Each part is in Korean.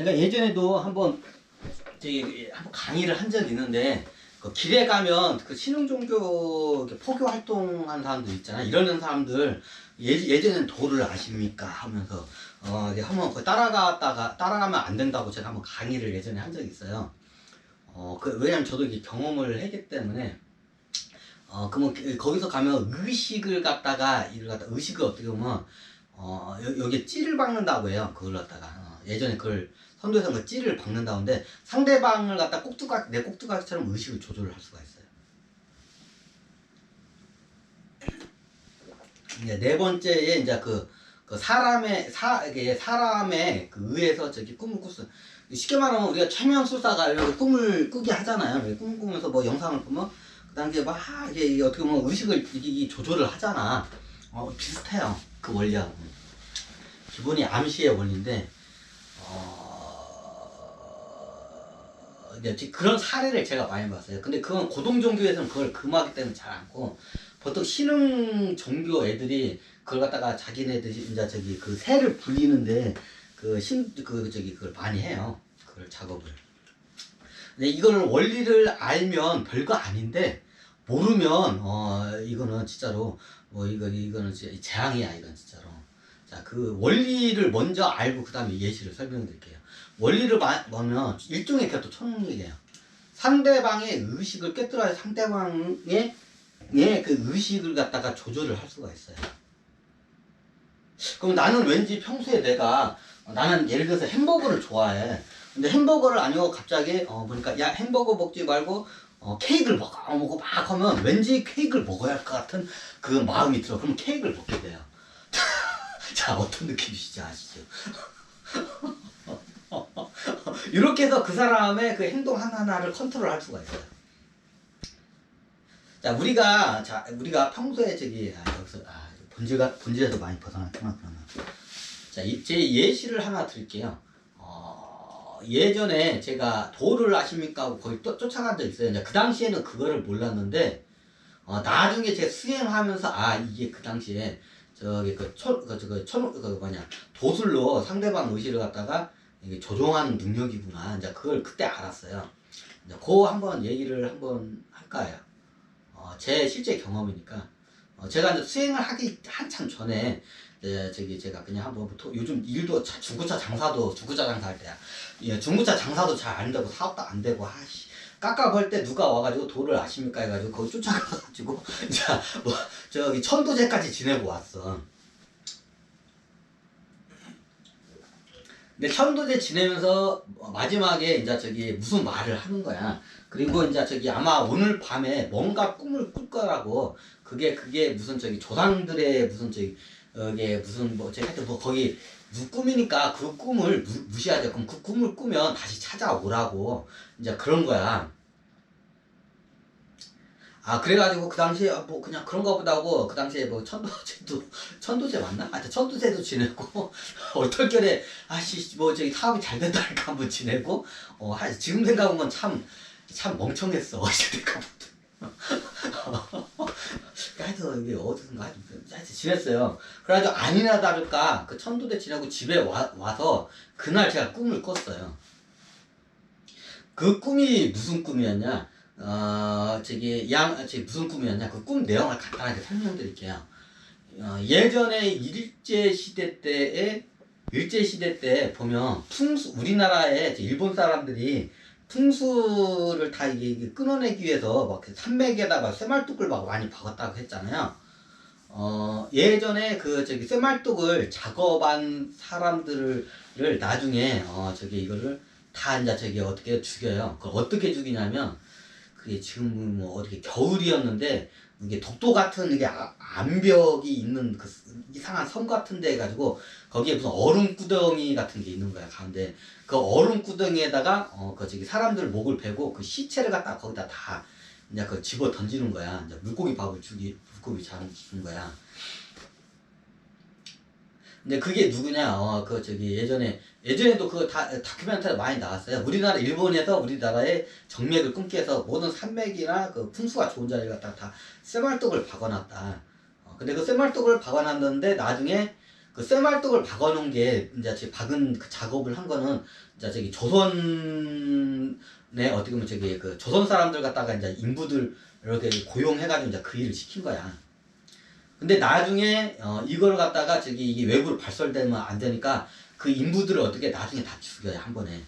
제가 예전에도 한번 강의를 한 적이 있는데, 그 길에 가면 그 신흥 종교 포교 활동하는 사람들 있잖아요. 이러는 사람들 예전엔 도를 아십니까 하면서 이제 한번 그 따라가면 안 된다고 제가 한번 강의를 예전에 한 적이 있어요. 왜냐면 저도 이게 경험을 했기 때문에. 그러면 거기서 가면 의식을 갖다가 의식을 어떻게 보면 여기에 찌를 박는다고 해요. 그걸 갖다가 예전에 그걸 선도에서 그 찌를 박는다고 하는데, 상대방을 갖다 내 꼭두각시처럼 의식을 조절을 할 수가 있어요. 이제 네 번째에 이제 사람의 그 의에서 꿈을 꿨어요. 쉽게 말하면 우리가 최면술사가 이렇게 꿈을 꾸게 하잖아요. 꿈을 꾸면서 뭐 영상을 보면 그 당시에 막 이게 어떻게 보면 의식을 이게 조절을 하잖아. 비슷해요. 그 원리하고. 기본이 암시의 원리인데, 그런 사례를 제가 많이 봤어요. 근데 그건 고동 종교에서는 그걸 금하기 때문에 잘 않고, 보통 신흥 종교 애들이 그걸 갖다가 자기네들이 이제 그 새를 불리는데 그걸 많이 해요. 그걸 작업을. 근데 이걸 원리를 알면 별거 아닌데, 모르면 이거는 진짜로 이거는 진짜 재앙이야. 이건 진짜로. 자, 그 원리를 먼저 알고 그 다음에 예시를 설명드릴게요. 원리를 보면 일종의 그것도 천문학이에요. 상대방의 의식을 깨뜨려야 상대방의 그 의식을 갖다가 조절을 할 수가 있어요. 그럼 나는 왠지 평소에 나는 예를 들어서 햄버거를 좋아해. 근데 햄버거를 아니고 갑자기 보니까 야, 햄버거 먹지 말고 케이크를 먹고 막 하면 왠지 케이크를 먹어야 할 것 같은 그 마음이 들어. 그럼 케이크를 먹게 돼요. 자, 어떤 느낌이시지 아시죠? 이렇게 해서 그 사람의 그 행동 하나하나를 컨트롤할 수가 있어요. 자, 우리가 평소에 여기서 본질에서 많이 벗어났구나. 그러면 자, 제 예시를 하나 드릴게요. 예전에 제가 도를 아십니까 하고 거의 쫓아간 적 있어요. 이제 그 당시에는 그거를 몰랐는데, 나중에 제가 수행하면서 이게 그 당시에 도술로 상대방 의식을 갖다가 이게 조종하는 능력이구나. 이제 그걸 그때 알았어요. 이제 한번 얘기를 한번 할까요? 제 실제 경험이니까. 제가 이제 수행을 하기 한참 전에, 제가 그냥 한번 요즘 일도 중고차 장사할 때야. 예, 중고차 장사도 잘 안 되고 사업도 안 되고, 깎아벌 때 누가 와가지고 도를 아십니까 해가지고 거기 쫓아가가지고 천도제까지 지내고 왔어. 근데 천도제 지내면서 마지막에 이제 무슨 말을 하는 거야. 그리고 이제 아마 오늘 밤에 뭔가 꿈을 꿀 거라고. 그게 무슨 조상들의 무슨 무슨 하여튼 거기 무슨 꿈이니까 그 꿈을 무시하자. 그럼 그 꿈을 꾸면 다시 찾아오라고. 이제 그런 거야. 그래가지고 그 당시에 그냥 그런가 보다 하고, 그 당시에 천도제 맞나? 천도제도 지내고 얼떨결에 사업이 잘 된다니까 한번 지내고, 지금 생각하면 참 멍청했어. 하여튼 이게 어디선가 하여튼 지냈어요. 그래가지고 아니나 다를까 그 천도제 지내고 집에 와서 그날 제가 꿈을 꿨어요. 그 꿈이 무슨 꿈이었냐? 무슨 꿈이었냐? 그 꿈 내용을 간단하게 설명드릴게요. 예전에 일제시대 때 보면 우리나라에 일본 사람들이 풍수를 다 이게 끊어내기 위해서 막 산맥에다가 쇠말뚝을 막 많이 박았다고 했잖아요. 예전에 쇠말뚝을 작업한 사람들을 나중에 이거를 다 이제 어떻게 죽여요. 그걸 어떻게 죽이냐면, 그게 지금 어떻게 겨울이었는데 이게 독도 같은 이게 암벽이 있는 그 이상한 섬 같은 데 해가지고 거기에 무슨 얼음 구덩이 같은 게 있는 거야, 가운데. 그 얼음 구덩이에다가 사람들 목을 베고 그 시체를 갖다 거기다 다 이제 집어 던지는 거야. 이제 물고기 잡을 주는 거야. 근데 그게 누구냐? 예전에도 그 다큐멘터리 많이 나왔어요. 일본에서 우리나라의 정맥을 끊기 위해서 모든 산맥이나 그 풍수가 좋은 자리를 갖다가 다 쇠말뚝을 박아놨다. 근데 그 쇠말뚝을 박아놨는데 나중에 그 쇠말뚝을 박아놓은 게 이제 제 박은 그 작업을 한 거는 이제 저기 조선에 어떻게 보면 저기 그 조선 사람들 갖다가 이제 인부들 이렇게 고용해가지고 이제 그 일을 시킨 거야. 근데 나중에 이걸 갖다가 저기 이게 외부로 발설되면 안 되니까 그 인부들을 어떻게 나중에 다 죽여요, 한 번에.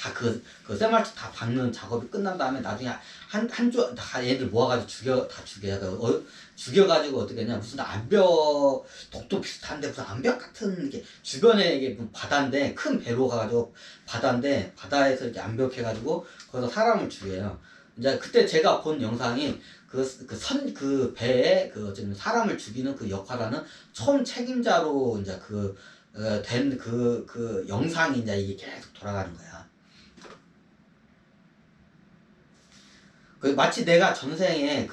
다 그 쇠말뚝 다 박는 작업이 끝난 다음에 나중에 다 얘들 모아가지고 다 죽여요. 죽여가지고 어떻게 하냐, 무슨 암벽, 독도 비슷한데 무슨 암벽 같은 이게 주변에 이게 바다인데 큰 배로 가가지고 바다인데 바다에서 이렇게 암벽해가지고 거기서 사람을 죽여요. 이제 그때 제가 본 영상이 그 배에 지금 사람을 죽이는 그 역할하는 처음 책임자로 이제 된 그 영상이 이제 이게 계속 돌아가는 거야. 마치 내가 전생에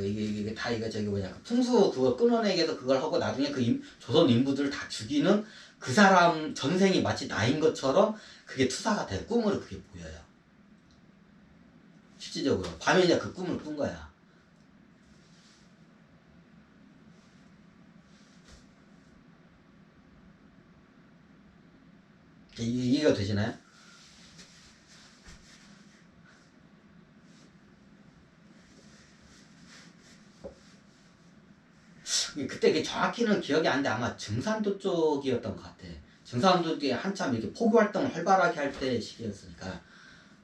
이게 다 이거 저기 뭐냐 그 풍수 그거 끊어내기 위해서 그걸 하고 나중에 조선 인부들을 다 죽이는 그 사람 전생이 마치 나인 것처럼 그게 투사가 돼. 꿈으로 그게 보여요. 실질적으로 밤에 이제 그 꿈을 꾼 거야. 이해가 되시나요? 그때 정확히는 기억이 안 돼. 아마 증산도 쪽이었던 것 같아. 증산도 쪽에 한참 이렇게 포교 활동을 활발하게 할 때 시기였으니까.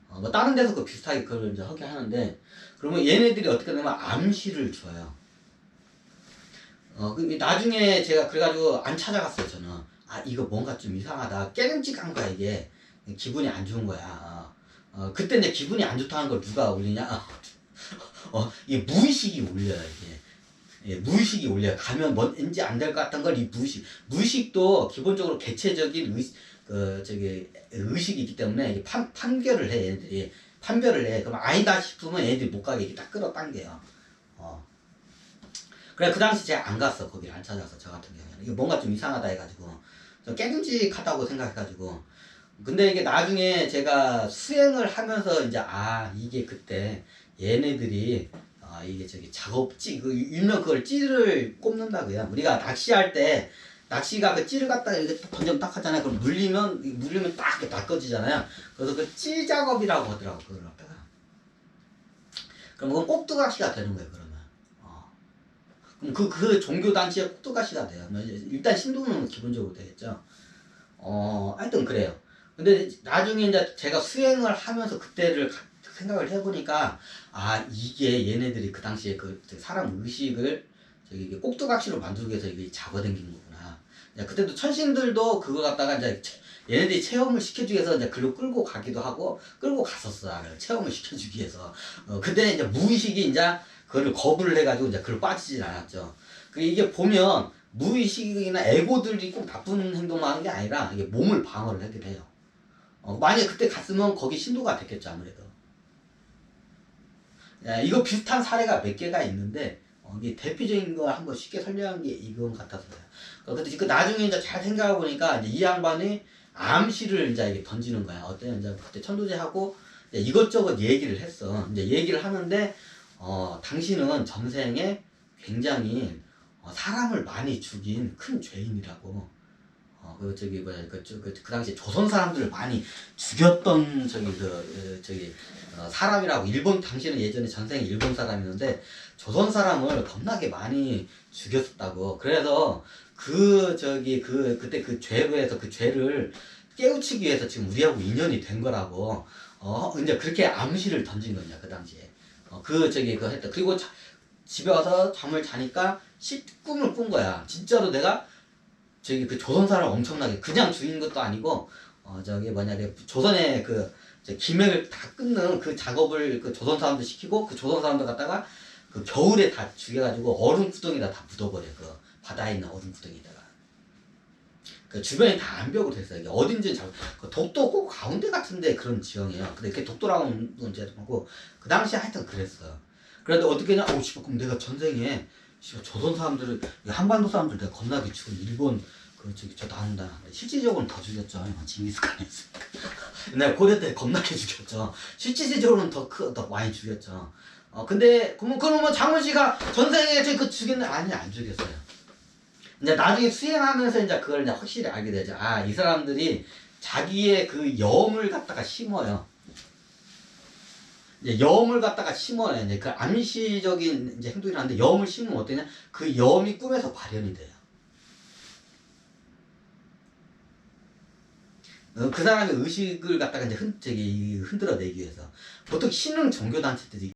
뭐 다른 데서 그 비슷하게 그걸 이제 하게 하는데, 그러면 얘네들이 어떻게 되면 암시를 줘요. 나중에 제가 그래가지고 안 찾아갔어요, 저는. 아, 이거 뭔가 좀 이상하다. 깨름직한 거야, 이게. 기분이 안 좋은 거야. 그때 이제 기분이 안 좋다는 걸 누가 올리냐? 이게 무의식이 올려요, 이게. 예, 무의식이 올려요. 가면 뭔지 안 될 것 같은 걸 이 무의식도 기본적으로 개체적인 의식이 있기 때문에 이게 판별을 해, 얘네들이. 판별을 해. 그럼 아니다 싶으면 얘네들이 못 가게 이렇게 딱 끌어당겨요. 그래, 그 당시 제가 안 갔어. 거기를 안 찾아서, 저 같은 경우에는. 이게 뭔가 좀 이상하다 해가지고. 깨름직하다고 생각해가지고. 근데 이게 나중에 제가 수행을 하면서 이제, 이게 그때 얘네들이 이게 일명 그걸 찌를 꼽는다고요. 우리가 낚시할 때 낚시가 그 찌를 갖다가 이렇게 던지면 딱 하잖아요. 그럼 물리면 딱 이렇게 낚아지잖아요. 그래서 그 찌 작업이라고 하더라고, 그걸 갖다가. 그럼 그건 꼭두각시가 되는 거예요, 그러면. 그럼 그 종교 단체의 꼭두각시가 돼요. 일단 신도는 기본적으로 되겠죠. 하여튼 그래요. 근데 나중에 이제 제가 수행을 하면서 그때를 생각을 해보니까, 이게 얘네들이 그 당시에 사람 의식을 이게 꼭두각시로 만들기 위해서 이게 잡아당긴 거구나. 그때도 천신들도 그거 갖다가 이제 얘네들이 체험을 시켜주기 위해서 이제 글로 끌고 가기도 하고, 끌고 갔었어, 나를. 체험을 시켜주기 위해서. 근데 이제 무의식이 이제 그거를 거부를 해가지고 이제 글로 빠지진 않았죠. 이게 보면 무의식이나 에고들이 꼭 나쁜 행동을 하는 게 아니라 이게 몸을 방어를 하게 돼요. 만약에 그때 갔으면 거기 신도가 됐겠죠, 아무래도. 이거 비슷한 사례가 몇 개가 있는데, 이게 대표적인 거 한번 쉽게 설명한 게 이건 같아서요. 근데 나중에 이제 잘 생각해 보니까 이 양반이 암시를 이제 이게 던지는 거야. 어때? 이제 그때 천도제하고 이것저것 얘기를 했어. 이제 얘기를 하는데, 당신은 전생에 굉장히 사람을 많이 죽인 큰 죄인이라고. 그 당시에 조선 사람들을 많이 죽였던 사람이라고. 당시에는 예전에 전생에 일본 사람이었는데 조선 사람을 겁나게 많이 죽였다고. 그래서 그때 그 죄로 해서 그 죄를 깨우치기 위해서 지금 우리하고 인연이 된 거라고. 이제 그렇게 암시를 던진 거냐, 그 당시에. 그거 했다. 그리고 집에 와서 잠을 자니까 꿈을 꾼 거야. 진짜로 내가 그 조선 사람 엄청나게 그냥 죽인 것도 아니고, 조선의 기맥을 다 끊는 그 작업을 그 조선 사람들 시키고, 그 조선 사람들 갖다가 그 겨울에 다 죽여가지고 얼음 구덩이에다 다 묻어버려. 그 바다에 있는 얼음 구덩이에다가. 그 주변이 다 암벽으로 됐어요. 이게 어딘지 그 독도 꼭 가운데 같은데 그런 지형이에요. 근데 그게 독도라고는 문제도 하고, 그 당시에 하여튼 그랬어. 그런데 어떻게 했냐? 그럼 내가 전생에 조선 사람들을, 한반도 사람들 내가 겁나게 죽은 일본 저 나온다. 실질적으로는 더 죽였죠. 징기스칸이었으니까. 내가 고대 때 겁나게 죽였죠. 실질적으로는 더 많이 죽였죠. 근데 그러면 장훈씨가 전생에 그 죽였나? 아니, 안 죽였어요. 이제 나중에 수행하면서 이제 그걸 이제 확실히 알게 되죠. 아, 이 사람들이 자기의 그 염을 갖다가 심어요. 이제 염을 갖다가 심어요. 이제 그 암시적인 이제 행동이 나는데 염을 심으면 어떠냐? 그 염이 꿈에서 발현이 돼요. 그 사람의 의식을 갖다가 이제 흔들어내기 위해서 보통 신흥 종교단체들이